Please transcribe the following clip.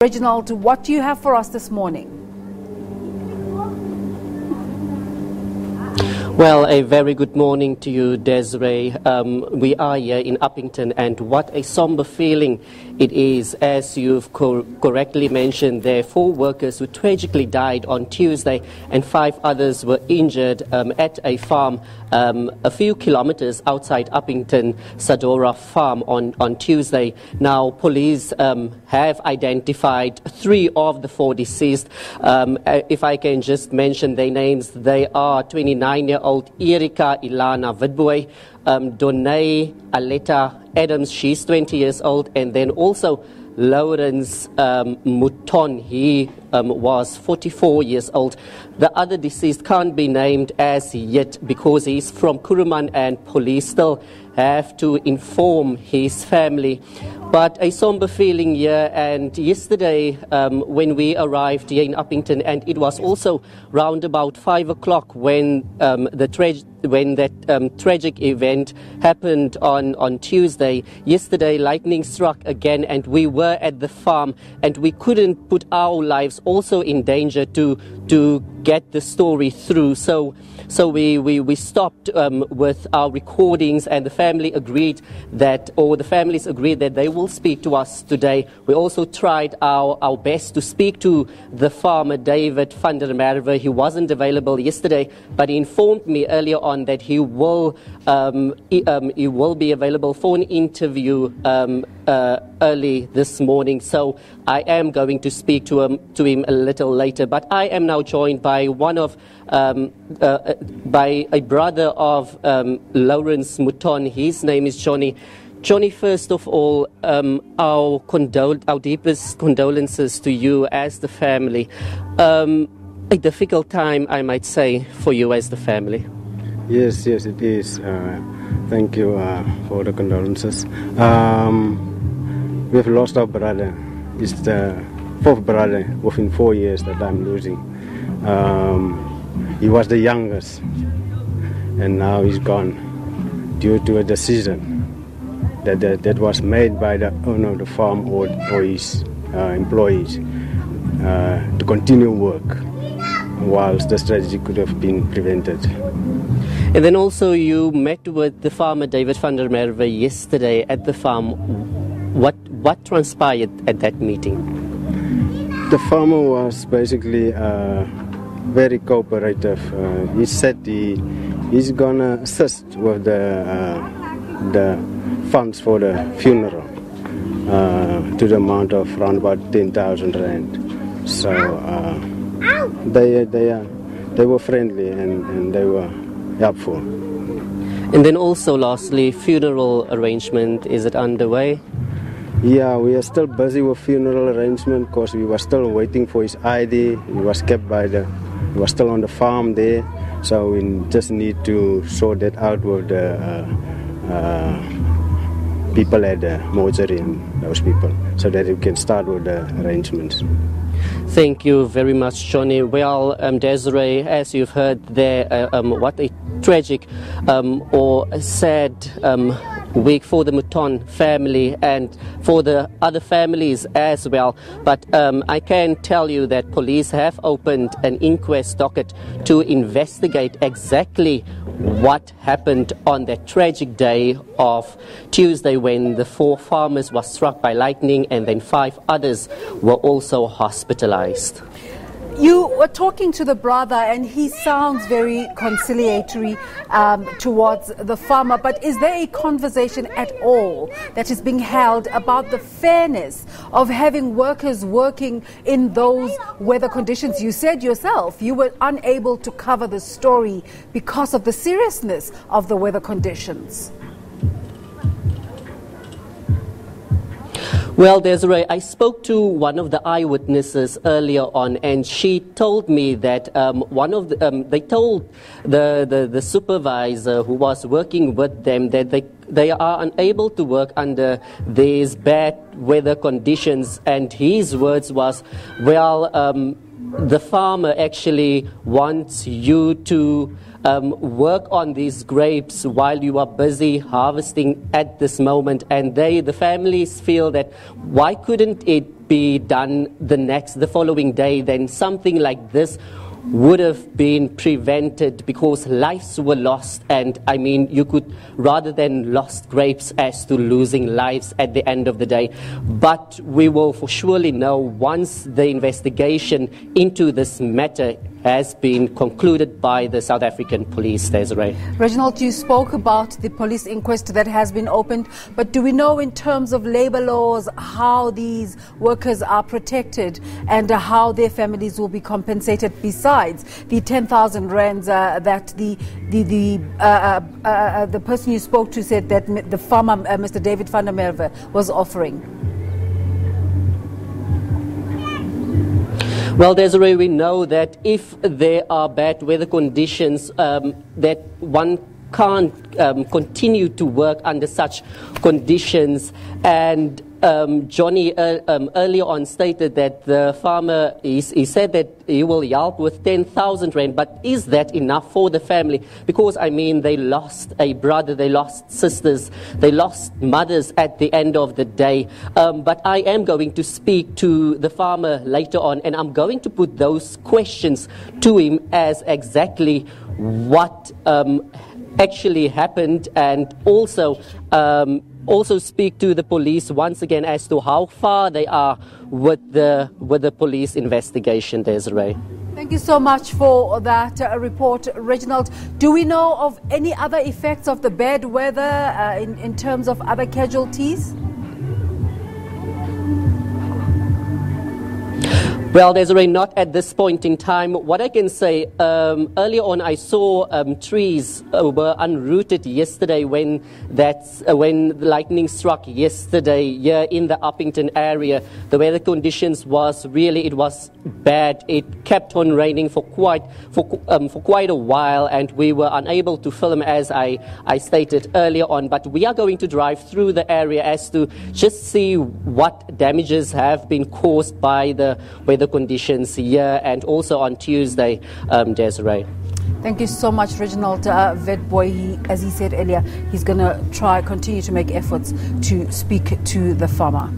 Reginald, what do you have for us this morning? Well, a very good morning to you, Desiree. We are here in Upington, and what a somber feeling it is. As you've correctly mentioned, there are 4 workers who tragically died on Tuesday, and 5 others were injured at a farm a few kilometers outside Upington, Sador Fram on Tuesday. Now, police have identified 3 of the 4 deceased. If I can just mention their names, they are 29-year-old Erika Ilana Witbooi, Donay Aleta Adams, she's 20 years old, and then also Lawrence Muton, he was 44 years old. The other deceased can't be named as yet because he's from Kuruman, and police still have to inform his family. But a somber feeling here, and yesterday when we arrived here in Upington, and it was also round about 5 o'clock when that tragic event happened on Tuesday. Yesterday, lightning struck again, and we were at the farm, and we couldn't put our lives also in danger to get the story through. So we stopped with our recordings, and the families agreed that they will speak to us today. We also tried our best to speak to the farmer, David van der Merwe. He wasn't available yesterday, but he informed me earlier on that he will be available for an interview early this morning. So I am going to speak to him a little later. But I am now joined by by a brother of Lawrence Muton. His name is Johnny. Johnny, first of all, our deepest condolences to you as the family. A difficult time, I might say, for you as the family. Yes, it is. Thank you for the condolences. We've lost our brother. It's the 4th brother within 4 years that I'm losing. He was the youngest, and now he's gone due to a decision that was made by the owner of the farm or his employees to continue work, whilst the tragedy could have been prevented. And then also you met with the farmer David van der Merwe yesterday at the farm. What transpired at that meeting? The farmer was basically very cooperative. He said he's gonna assist with the funds for the funeral to the amount of around about 10,000 rand. So they were friendly and they were helpful. And then also lastly, funeral arrangement, is it underway? Yeah, we are still busy with funeral arrangement because we were still waiting for his ID. He was kept he was still on the farm there, so we just need to sort that out with the people at the mortuary and those people, so that we can start with the arrangements. Thank you very much, Johnny. Well, Desiree, as you've heard there, what a tragic or sad week for the Muton family and for the other families as well. But I can tell you that police have opened an inquest docket to investigate exactly what happened on that tragic day of Tuesday when the 4 farmers were struck by lightning, and then 5 others were also hospitalized. You were talking to the brother, and he sounds very conciliatory towards the farmer. But is there a conversation at all that is being held about the fairness of having workers working in those weather conditions? You said yourself you were unable to cover the story because of the seriousness of the weather conditions. Well, Desiree, I spoke to one of the eyewitnesses earlier on, and she told me that they told the supervisor who was working with them that they are unable to work under these bad weather conditions. And his words was, well, the farmer actually wants you to work on these grapes while you are busy harvesting at this moment, and the families feel that why couldn't it be done the following day? Then something like this would have been prevented, because lives were lost, and I mean, you could rather than lost grapes as to losing lives at the end of the day. But we will for surely know once the investigation into this matter has been concluded by the South African police. Desiree. Reginald, you spoke about the police inquest that has been opened, but do we know in terms of labour laws how these workers are protected and how their families will be compensated besides the 10,000 rands that the person you spoke to said that the farmer, Mr. David van der Merwe, was offering? Well, Desiree, we know that if there are bad weather conditions, that one can't continue to work under such conditions. And Johnny earlier on stated that the farmer, he said that he will help with 10,000 rand, but is that enough for the family? Because, I mean, they lost a brother, they lost sisters, they lost mothers at the end of the day. But I am going to speak to the farmer later on, and I'm going to put those questions to him as exactly what actually happened, and also speak to the police once again as to how far they are with the police investigation, Desiree. Thank you so much for that report, Reginald. Do we know of any other effects of the bad weather in terms of other casualties? Well, Desiree, not at this point in time. What I can say, earlier on I saw trees were unrooted yesterday when lightning struck yesterday here in the Upington area. The weather conditions was bad. It kept on raining for quite a while, and we were unable to film as I stated earlier on. But we are going to drive through the area as to just see what damages have been caused by the weather conditions here, and also on Tuesday, Desiree. Thank you so much, Reginald Witbooi. As he said earlier, he's going to continue to make efforts to speak to the farmer.